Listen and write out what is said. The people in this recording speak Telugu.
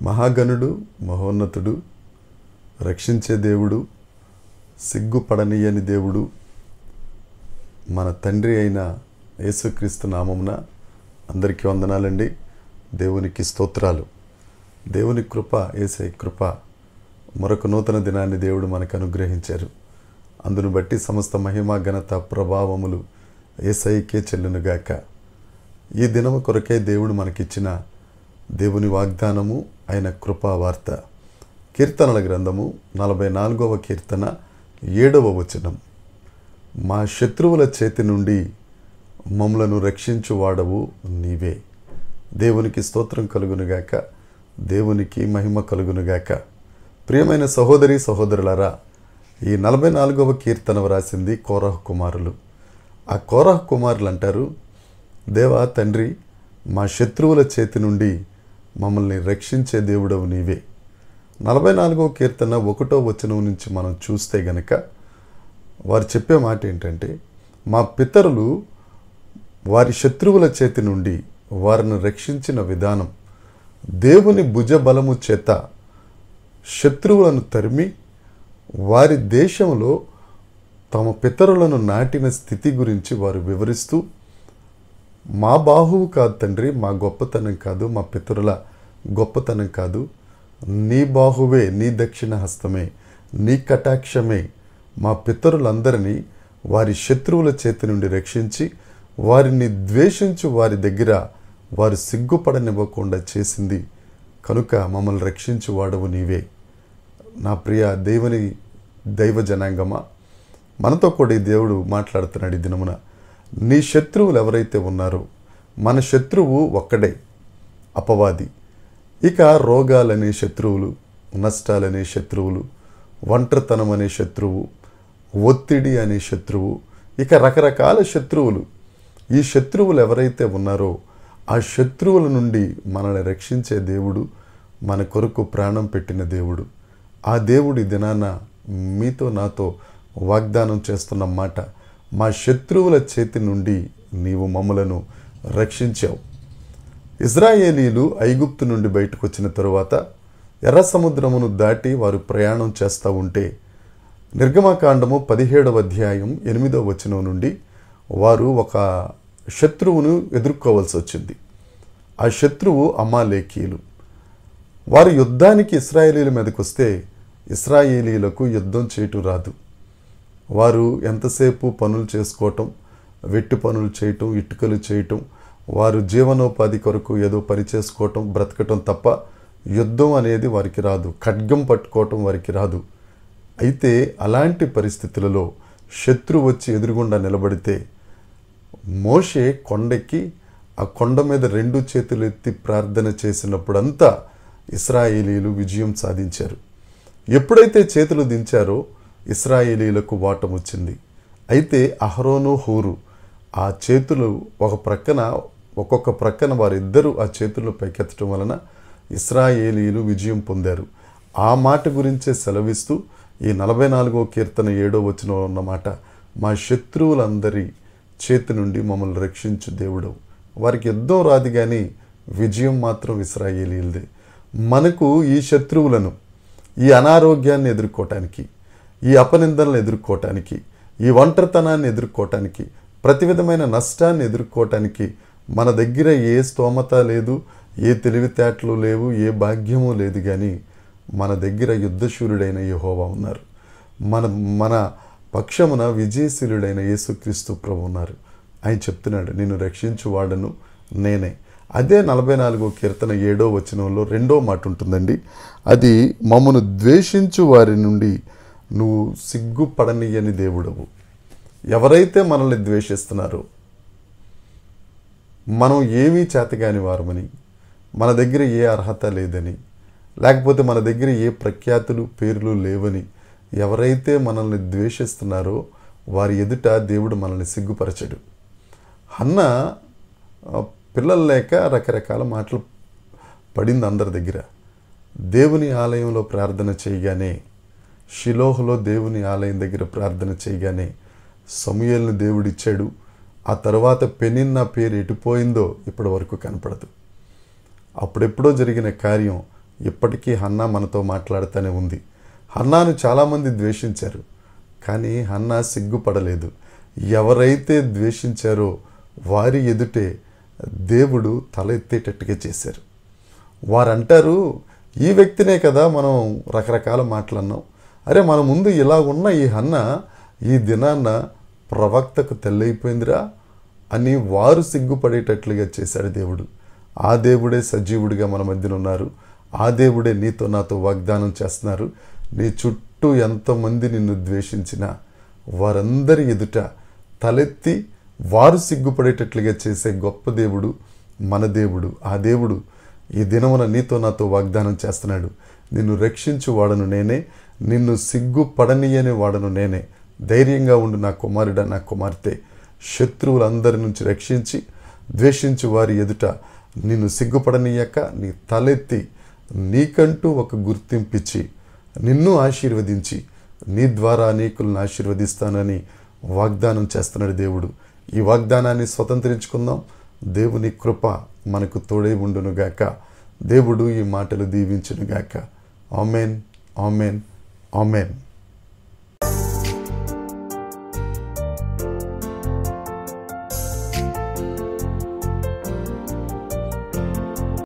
మహాగణుడు, మహోన్నతుడు, రక్షించే దేవుడు, సిగ్గుపడనీయని దేవుడు, మన తండ్రి అయిన యేసుక్రీస్తు నామమున అందరికీ వందనాలండి. దేవునికి స్తోత్రాలు. దేవుని కృప, యేసయ్య కృప, మరొక నూతన దినాన్ని దేవుడు మనకు అనుగ్రహించారు. అందును బట్టి సమస్త మహిమ, ఘనత, ప్రభావములు యేసయ్యకే చెల్లునుగాక. ఈ దినము కొరకై దేవుడు మనకిచ్చిన దేవుని వాగ్దానము ఆయన కృపా వార్త. కీర్తనల గ్రంథము 44వ కీర్తన 7వ వచనం. మా శత్రువుల చేతి నుండి మమ్మలను రక్షించువాడవు నీవే. దేవునికి స్తోత్రం కలుగునుగాక, దేవునికి మహిమ కలుగునుగాక. ప్రియమైన సహోదరి సహోదరులారా, ఈ 44వ కీర్తన వ్రాసింది కోరహ కుమారులు. ఆ కోరహ కుమారులు అంటారు, దేవా తండ్రి, మా శత్రువుల చేతి నుండి మమ్మల్ని రక్షించే దేవుడవు నీవే. 44వ కీర్తన 1వ వచనం నుంచి మనం చూస్తే గనక వారు చెప్పే మాట ఏంటంటే, మా పితరులు వారి శత్రువుల చేతి నుండి వారిని రక్షించిన విధానం, దేవుని భుజబలము చేత శత్రువులను తరిమి వారి దేశంలో తమ పితరులను నాటిన స్థితి గురించి వారు వివరిస్తూ, మా బాహువు కాదు తండ్రి, మా గొప్పతనం కాదు, మా పితరుల గొప్పతనం కాదు, నీ బాహువే, నీ దక్షిణ హస్తమే, నీ కటాక్షమే మా పితరులందరినీ వారి శత్రువుల చేతి నుండి రక్షించి వారిని ద్వేషించు వారి దగ్గర వారు సిగ్గుపడనివ్వకుండా చేసింది. కనుక మమ్మల్ని రక్షించు వాడవు నీవే. నా ప్రియ దేవుని దైవ జనాంగమా, మనతో కూడా ఈ దేవుడు మాట్లాడుతున్నాడు ఈ దినమున. నీ శత్రువులు ఎవరైతే ఉన్నారో, మన శత్రువు ఒక్కడే, అపవాది. ఇక రోగాలనే శత్రువులు, నష్టాలనే శత్రువులు, ఒంటరితనం అనే శత్రువు, ఒత్తిడి అనే శత్రువు, ఇక రకరకాల శత్రువులు. ఈ శత్రువులు ఎవరైతే ఉన్నారో ఆ శత్రువుల నుండి మనల్ని రక్షించే దేవుడు, మన కొరకు ప్రాణం పెట్టిన దేవుడు. ఆ దేవుడి దినాన మీతో నాతో వాగ్దానం చేస్తున్న మాట, మా శత్రువుల చేతి నుండి నీవు మమ్మలను రక్షించావు. ఇజ్రాయేలీలు ఐగుప్తు నుండి బయటకు వచ్చిన తరువాత ఎర్ర సముద్రమును దాటి వారు ప్రయాణం చేస్తూ ఉంటే, నిర్గమకాండము 17వ అధ్యాయం 8వ వచనం నుండి వారు ఒక శత్రువును ఎదుర్కోవాల్సి వచ్చింది. ఆ శత్రువు అమాలేకీయులు. వారు యుద్ధానికి ఇశ్రాయేలీల మీదకి వస్తే ఇశ్రాయేలీలకు యుద్ధం చేయటం రాదు. వారు ఎంతసేపు పనులు చేసుకోవటం, వెట్టి పనులు చేయటం, ఇటుకలు చేయటం, వారు జీవనోపాధి కొరకు ఏదో పని చేసుకోవటం, బ్రతకటం తప్ప యుద్ధం అనేది వారికి రాదు. ఖడ్గం పట్టుకోవటం వారికి రాదు. అయితే అలాంటి పరిస్థితులలో శత్రువు వచ్చి ఎదురుగుండా నిలబడితే మోషే కొండెక్కి ఆ కొండ మీద 2 చేతులు ఎత్తి ప్రార్థన చేసినప్పుడంతా ఇశ్రాయేలీలు విజయం సాధించారు. ఎప్పుడైతే చేతులు దించారో ఇశ్రాయేలీలకు వాటం వచ్చింది. అయితే అహరోను, హూరు ఆ చేతులు ఒక్కొక్క ప్రక్కన వారిద్దరూ ఆ చేతులు పైకెత్తడం వలన ఇశ్రాయేలీలు విజయం పొందారు. ఆ మాట గురించే సెలవిస్తూ ఈ 44వ కీర్తన 7వ వచనంలో ఉన్నమాట, మా శత్రువులందరి చేతి నుండి మమ్మల్ని రక్షించు దేవుడవు. వారికి యుద్ధం రాదు కానీ విజయం మాత్రం ఇశ్రాయేలీలదే. మనకు ఈ శత్రువులను, ఈ అనారోగ్యాన్ని ఎదుర్కోవటానికి, ఈ అపనిందనలు ఎదుర్కోవటానికి, ఈ ఒంటరితనాన్ని ఎదుర్కోవటానికి, ప్రతి విధమైన నష్టాన్ని ఎదుర్కోవటానికి మన దగ్గర ఏ స్తోమత లేదు, ఏ తెలివితేటలు లేవు, ఏ భాగ్యము లేదు. కానీ మన దగ్గర యుద్ధశూరుడైన యెహోవా ఉన్నారు. మన పక్షమున విజయశీలుడైన యేసుక్రీస్తు ప్రభు ఉన్నారు. ఆయన చెప్తున్నాడు, నిన్ను రక్షించువాడను నేనే. అదే 44వ కీర్తన 7వ వచనంలో 2వ మాట ఉంటుందండి. అది, మమ్మను ద్వేషించు వారి నుండి నువ్వు సిగ్గుపడనీయని దేవుడవు. ఎవరైతే మనల్ని ద్వేషిస్తున్నారో, మనం ఏమీ చేతగాని వారమని, మన దగ్గర ఏ అర్హత లేదని, లేకపోతే మన దగ్గర ఏ ప్రఖ్యాతులు పేర్లు లేవని ఎవరైతే మనల్ని ద్వేషిస్తున్నారో వారి ఎదుట దేవుడు మనల్ని సిగ్గుపరచడు. హన్న పిల్లలు లేక రకరకాల మాటలు పడింది అందరి దగ్గర. దేవుని ఆలయంలో ప్రార్థన చేయగానే, షిలోహులో దేవుని ఆలయం దగ్గర ప్రార్థన చేయగానే సమూయేలును దేవుడిచ్చాడు. ఆ తర్వాత పెనిన్నా పేరు ఎటుపోయిందో ఇప్పటి వరకు కనపడదు. అప్పుడెప్పుడో జరిగిన కార్యం ఇప్పటికీ హన్నా మనతో మాట్లాడుతూనే ఉంది. హన్నాను చాలామంది ద్వేషించారు, కానీ హన్నా సిగ్గుపడలేదు. ఎవరైతే ద్వేషించారో వారి ఎదుటే దేవుడు తల ఎత్తేటట్టుగా చేశారు. వారంటారు, ఈ వ్యక్తినే కదా మనం రకరకాల మాటలన్నాం, అరే మన ముందు ఇలా ఉన్న ఈ హన్నా ఈ దినాన్న ప్రవక్తకు తెల్లైపోయిందిరా అని వారు సిగ్గుపడేటట్లుగా చేశాడు దేవుడు. ఆ దేవుడే సజీవుడిగా మన మధ్యన ఉన్నారు. ఆ దేవుడే నీతో నాతో వాగ్దానం చేస్తున్నారు. నీ చుట్టూ ఎంతమంది నిన్ను ద్వేషించినా వారందరి ఎదుట తలెత్తి వారు సిగ్గుపడేటట్లుగా చేసే గొప్ప దేవుడు మన దేవుడు. ఆ దేవుడు ఈ దినమున నీతో నాతో వాగ్దానం చేస్తున్నాడు. నిన్ను రక్షించు వాడను నేనే, నిన్ను సిగ్గుపడనీయని వాడను నేనే. ధైర్యంగా ఉండు నా కుమారుడా, నా కుమార్తె. శత్రువులందరి నుంచి రక్షించి ద్వేషించు వారి ఎదుట నిన్ను సిగ్గుపడనీయక నీ తలెత్తి నీకంటూ ఒక గుర్తింపిచ్చి నిన్ను ఆశీర్వదించి నీ ద్వారా అనేకులను ఆశీర్వదిస్తానని వాగ్దానం చేస్తున్నాడు దేవుడు. ఈ వాగ్దానాన్ని స్వతంత్రించుకుందాం. దేవుని కృప మనకు తోడై ఉండునుగాక. దేవుడు ఈ మాటలు దీవించునుగాక. Amen, amen, amen.